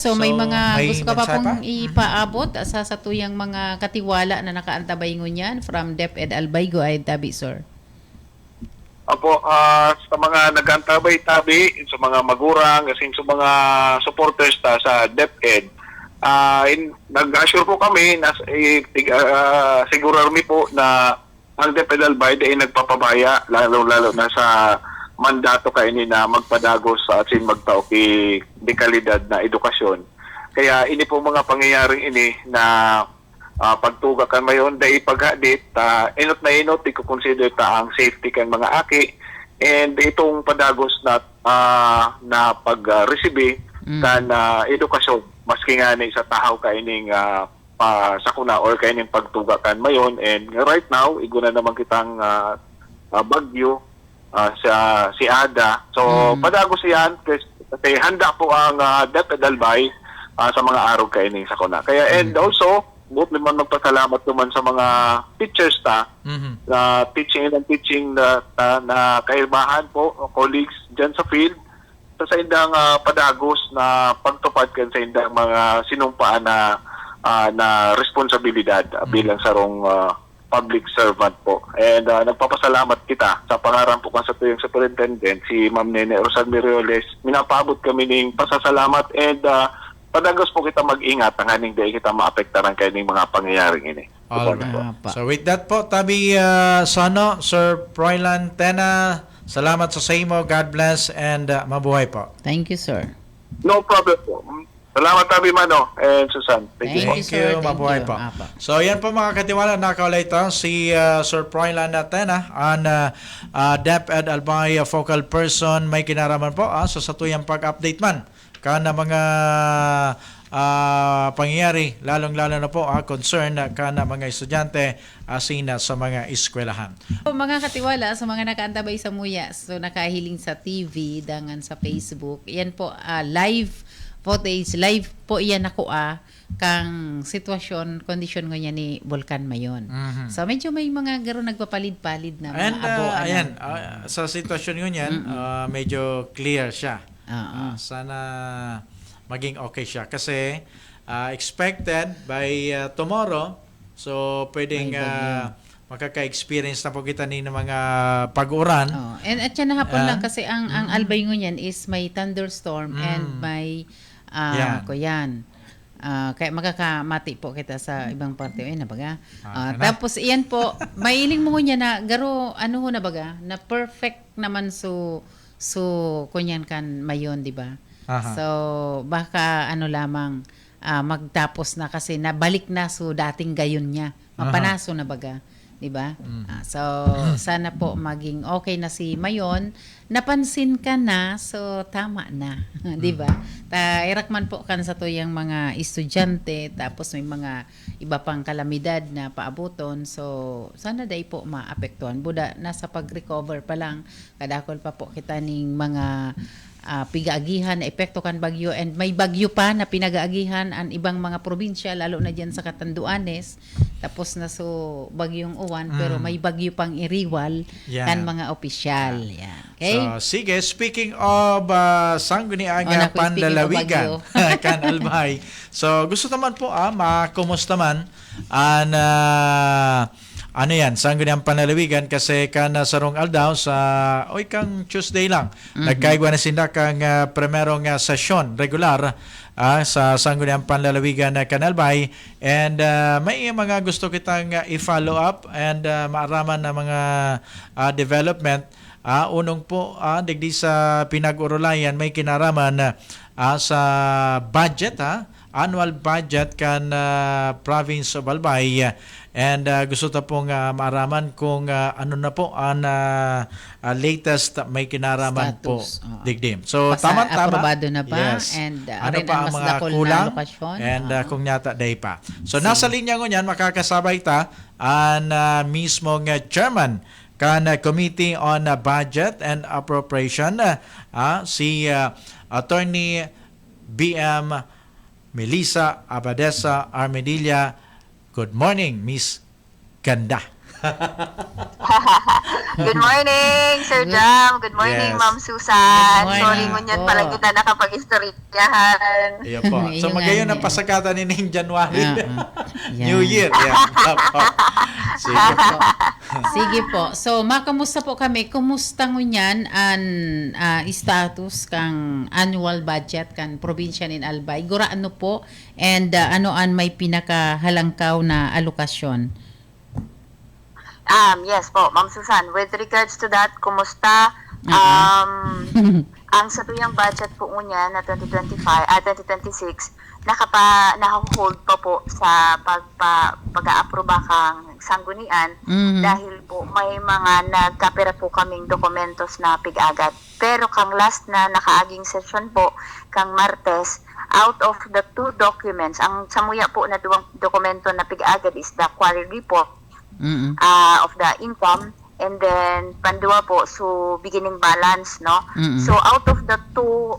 So may mga may gusto ka pa mensahe pong ipaabot sa satuyang mga katiwala na nakaantabay ngunyan from DepEd Albay go ahead tabi sir. Opo, sa mga nagantabay-tabi, sa mga magurang, kasi sa mga supporters sa DepEd, nag-assure po kami na sigurarmi po na ang DepEd Albay ay nagpapabaya, lalo-lalo na sa mandato kaini na magpadagos at sin magtaoki di kalidad na edukasyon. Kaya ini po mga pangyayaring ini na pagtuga kan mayon dai paghadit inot na inot di ko consider ta ang safety kan mga aki and itong padagos na pag-receive kan edukasyon maski nga ni sa tahaw kaining sakuna or kaining pagtuga kan mayon and right now iguna naman kitang bagyo si Ada. So padagos yan kasi handa po ang DepEd Albay sa mga araw kaining sakuna. Kaya and also buot naman magpasalamat naman sa mga teachers na teaching na kaibahan po, colleagues dyan sa field sa indang padagos na pagtupad kan sa indang mga sinumpaan na responsibilidad bilang sarong public servant po. And nagpapasalamat kita sa pangaran po kan sa tuyong superintendent, si Ma'am Nene Rosal Mirioles. Minapabot kami ng pasasalamat and padagos po kita mag-ingat ang haning day kita maapektaran kayo ng mga pangyayaring ini. So with that po, tabi Sono, Sir Froilan Tena, salamat sa imo. God bless and mabuhay po. Thank you sir. No problem po. Salamat tabi Mano and Susan. Thank you, sir. Mabuhay Thank po. you. Apa. So yan po mga katiwala, nakakaulay ito si Sir Froilan Tena ang DepEd Albay focal person, may kinaraman po sa satuyang pag-update man kana mga pangyayari, lalong-lalo na po concern kana mga estudyante asina sa mga eskwelahan. So, mga katiwala sa mga nakaantabay sa Muya, so nakahiling sa TV, dangan sa Facebook, yan po live footage, live po yan ako kang sitwasyon, kondisyon nga niya ni Volcan Mayon. So medyo may mga garo nagpapalid-palid na mga And abo. ayan, sa sitwasyon yun yan, medyo clear siya. Sana maging okay siya. Kasi expected by tomorrow, so pwedeng makaka-experience na po kita ng mga pag-uran. And at yan na hapon lang kasi ang Albay ngunyan is may thunderstorm and may kuyan. Kaya magkakamati po kita sa ibang parte. Na baga. Tapos iyan po, mailing mo niya na garo, na baga, na perfect naman so kunyan kan mayon, di ba? So baka lamang magtapos na kasi nabalik na so dating gayon niya. Mapanaso na baga. Diba? So, sana po maging okay na si Mayon. Napansin ka na, so tama na. Diba? Irakman po kan sa tuyang mga estudyante, tapos may mga iba pang kalamidad na paabuton. So, sana day po maapektuhan. Buda, nasa pag-recover pa lang, kadakol pa po kita ning mga pigaagihan na epekto kan bagyo and may bagyo pa na pinagaagihan ang ibang mga probinsya lalo na diyan sa Catanduanes tapos na so bagyong uwan pero may bagyo pang iriwal kan mga opisyal yan. Okay? So sige, speaking of sangguniang panlalawigan kan Albay, so gusto naman po makumusta man ang ano yan, sangguniang panlalawigan kasi kana sarong aldaw sa kang Tuesday lang. Nagkaigwa na sinda kang primerong sesyon regular sa sangguniang panlalawigan na Kanalbay and may mga gusto kitang i-follow up and maaraman na mga development. Unong po, digdi sa pinag-urulayan may kinaraman sa budget, annual budget kan province of Albay. And gusto ta pong maaraman kung ano na po ang latest may kinaraman status po digdim. So tama-tama. Aprobado na ba? Yes. And ano pa ang mga kulang? And kung nyata day pa. So nasa linya ko niyan makakasabay ta ang mismong chairman kan Committee on Budget and Appropriation si Attorney BM Melissa Abadesa Armedilla. Good morning, Miss Ganda. Good morning, Sir Jam. Good morning, Yes. Ma'am Susan. Good morning Sorry ngunyan po. pala kita nakapag-istoryahan. Iya po. So Yung magayon nga, na pasagatan ni Ning January. Yan. New Year. Yan. Opo. Sige po. Sige po. So, makamusta po kami? Kumusta ngunyan ang status kang annual budget kan probinsya nin Albay? Gura ano po? And ano an may pinakahalangkaw na alokasyon? Yes po, Ma'am Susan. With regards to that, kumusta? Ang satuyang budget po niya na 2026, naka-hold pa po sa pag-aaproba kang sanggunian dahil po may mga nagkapira po kaming dokumentos na pig-agad. Pero kang last na nakaaging session po, kang Martes, out of the 2 documents, ang samuya po na dokumento na pig-agad is the quarry report of the income, and then pandua po so beginning balance, no. So out of the two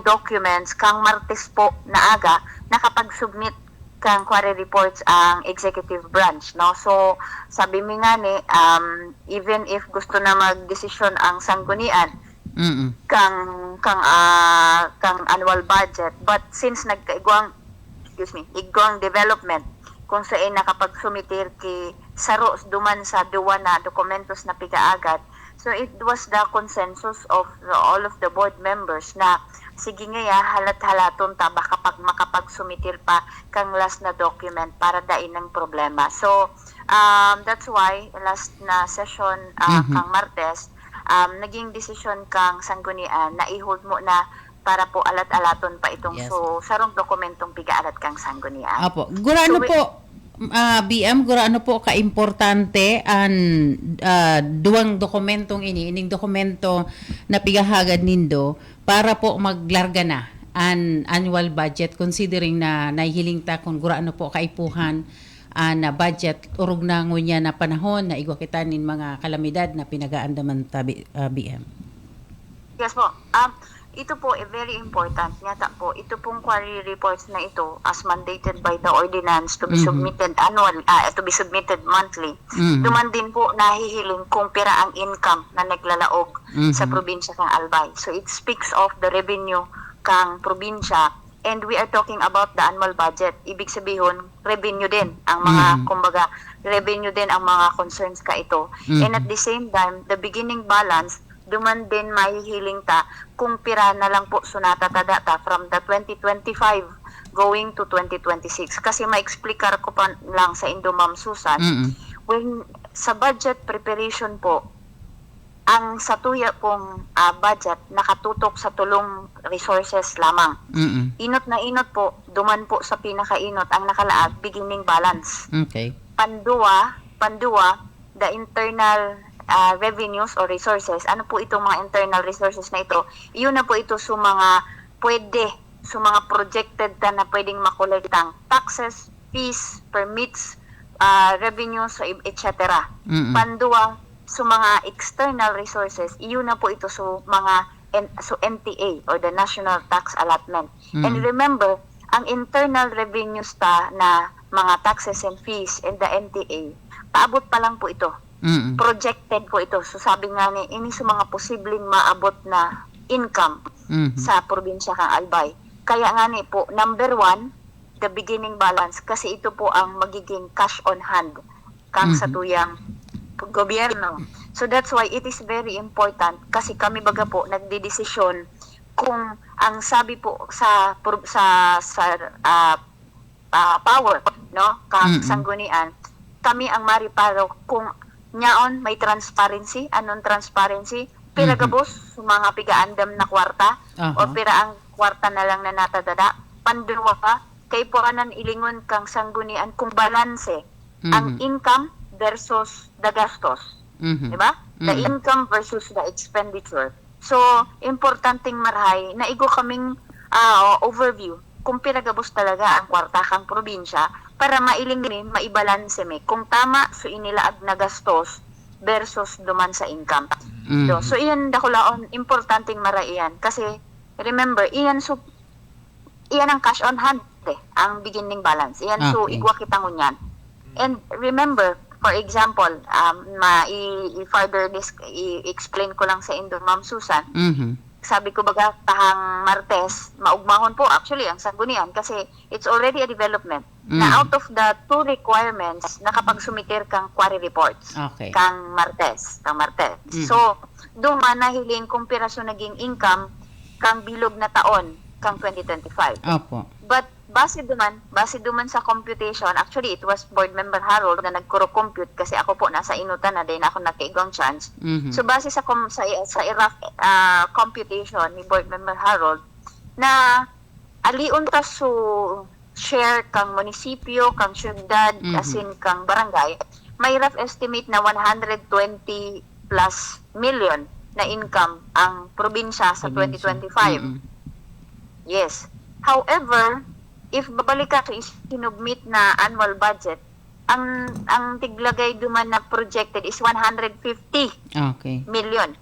documents, kang Martes po na aga nakapag-submit kang quarry reports ang executive branch, no. So sabi mi nga ni even if gusto na magdesisyon ang sanggunian kang annual budget, but since igwang development kung saan nakapag-sumitir ki saro duman sa duwa na dokumentos na pigaagad. So it was the consensus of all of the board members na sige nga halat-halaton ta baka makapag-sumitir pa kang last na document para dain ng problema. So that's why last na session kang Martes naging desisyon kang sanggunian na i-hold mo na para po alat-alaton pa itong so sarong dokumentong piga-alat kang sanggunian. Apo. Gurano So, po BM, gurano po ka-importante ang duwang dokumentong ining dokumento na pigahagad nindo para po maglarga na an annual budget considering na nahihiling ta kung gurano po kaipuhan na budget urog na ngunya na panahon na igwa kita nin mga kalamidad na pinagaandaman ta BM. Yes po. Ito po very important nga po. Ito pong quarry reports na ito as mandated by the ordinance to be submitted to be submitted monthly. Duman din po nahihiling kung pira ang income na naglalaog sa probinsya kang Albay. So it speaks of the revenue kang probinsya, and we are talking about the annual budget. Ibig sabihin, revenue din ang mga kumbaga revenue din ang mga concerns ka ito. And at the same time, the beginning balance duman din mahihiling ta kung pira na lang po sunata data from the 2025 going to 2026. Kasi ma-explicar ko pa lang sa Indo, Ma'am Susan, when sa budget preparation po, ang satuya pong budget nakatutok sa tulong resources lamang. Inot na inot po, duman po sa pinakainot ang nakalaag, beginning balance. Okay. Pandua, the internal revenues or resources. Ano po itong mga internal resources na ito? Iyon na po ito sa mga mga projected na pwedeng makolektang taxes, fees, permits, revenues, etc. Pandua, sa mga external resources, iyon na po ito sa mga NTA or the National Tax Allotment. And remember, ang internal revenues na mga taxes and fees and the NTA, paabot pa lang po ito. Projected po ito. So sabi nga ni, ini sa mga posibleng maabot na income sa probinsya kang Albay. Kaya nga ni po, number 1, the beginning balance, kasi ito po ang magiging cash on hand kang sa tuyang gobyerno. So that's why it is very important, kasi kami baga po nagdedesisyon kung ang sabi po sa power, no, kang sanggunian, kami ang mariparo kung nyaon may transparency. Anong transparency? Pira gabos mga pigaandam na kwarta o pira ang kwarta na lang na natadada. Pandurwa ka, kay po anan ilingon kang sanggunian kung balanse ang income versus the gastos. Diba? The income versus the expenditure. So, importanteng marhay na igo kaming overview kung pira gabos talaga ang kwarta kang probinsya para mailing ni maibalanse mi kung tama so inilaag na gastos versus duman sa income. So iyan dakulaon importanteng maraian kasi remember iyan ang cash on hand ang beginning balance. Iyan so igwa kita ngunyan. And remember for example, i-further i-explain ko lang sa Indo, Ma'am Susan. Sabi ko baga tahang Martes, maugmahon po actually ang sanggunian kasi it's already a development. Na out of the 2 requirements, nakapagsumitir kang quarry reports. Okay. Kang Martes. So, duman nahiling kung piraso naging income kang bilog na taon kang 2025. Opo. But base duman sa computation, actually it was Board Member Harold na nagkuro-compute kasi ako po nasa inutan na din ako nakaigong chance. So base sa rough computation ni Board Member Harold na aliun ta su share kang munisipyo, kang syudad, asin kang barangay, may rough estimate na 120 plus million na income ang probinsya sa 2025. Yes. However, if babalik ka is sinubmit na annual budget, ang tiglagay duman na projected is 150 million.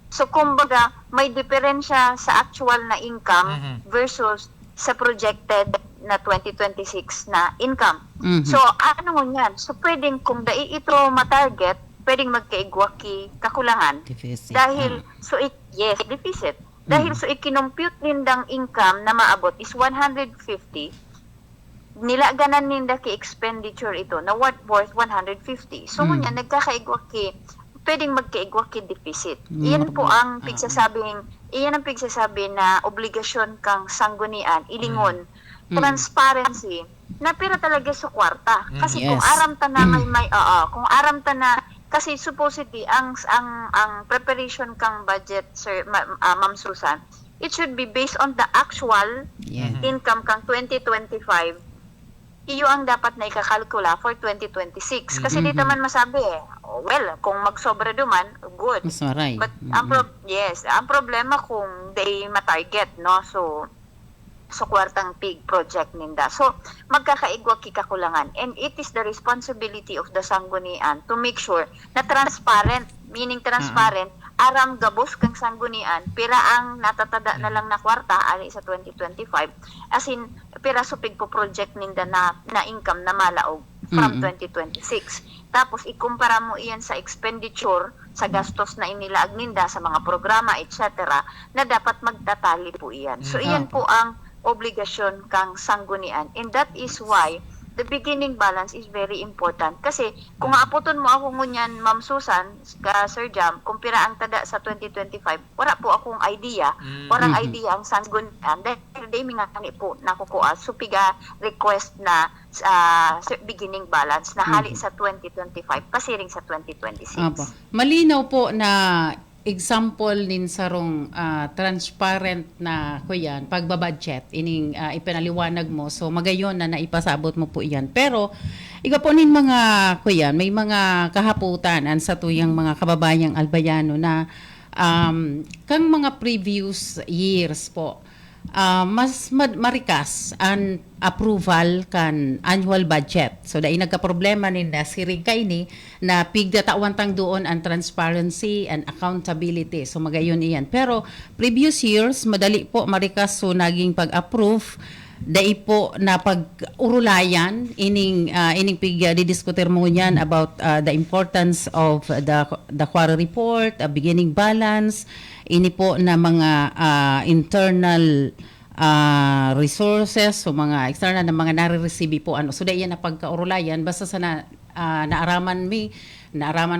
So kumbaga, may diferensya sa actual na income versus sa projected na 2026 na income. So ano yan? So pwedeng kung dai ito matarget, pwedeng magkaigwaki kakulangan. Deficit. Dahil deficit. Dahil so ikinumpute nindang income na maabot is 150, nilaganan ninda ki expenditure ito na worth 150. So ngunyan nagkakaigwaki, pwedeng magkaigwaki deficit. Iyan po ang pigsasabi na obligasyon kang sanggunian, ilingon, transparency, na pira talaga sa kwarta. Kasi kung aram ta na kung aram ta na kasi supposedly ang preparation kang budget, Sir Ma'am Susan, it should be based on the actual income kang 2025. Iyo ang dapat na ikakalkula for 2026. Kasi dito man masabi kung magsobra duman, good. But ang problema kung they matarget, no? So kwartang pig project ninda. So magkakaigwaki kakulangan, and it is the responsibility of the sanggunian to make sure na transparent, meaning transparent, aram gabos kang sanggunian, pira ang natatada na lang na kwarta ali sa 2025, as in pira supig po project ninda na income na malaog from 2026. Tapos ikumpara mo iyan sa expenditure, sa gastos na inilaag ninda sa mga programa, etc., na dapat magtatali po iyan. So iyan po ang obligasyon kang sanggunian, and that is why the beginning balance is very important. Kasi kung aaputon mo ako ngunyan, Ma'am Susan, Sir Jam, kung pira ang tada sa 2025, wala po akong idea, warang idea ang sanggunian, dahil day mga kani po nakukuha, so piga request na beginning balance na hali sa 2025, pasiring sa 2026. Malinaw po na example nin sarong transparent na kuyan pagbabudget ining ipinaliwanag mo, so magayon na naipasabot mo po iyan. Pero iga po nin mga kuyan, may mga kahaputan sa tuyang mga kababayang albayano na kang mga previous years po mas marikas ang approval kan annual budget. So dahil nagka-problema ninda sirig kay ni na pigdatawan tang doon ang transparency and accountability. So magayon iyan. Pero previous years madali po marikas so naging pag-approve dai po na pag-urulayan ining didiskutir mo niyan about the importance of the quarry report, beginning balance, ini po na mga internal resources, so mga external na mga nare-receive po so dai yan na pagkaurulayan basta sa naaraman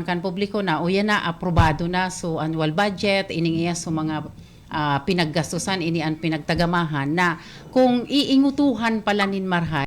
kan publiko na uyan na aprobado na so annual budget ining iya so mga pinaggastusan ini ang pinagtagamahan na kung iingutuhan pala nin marhay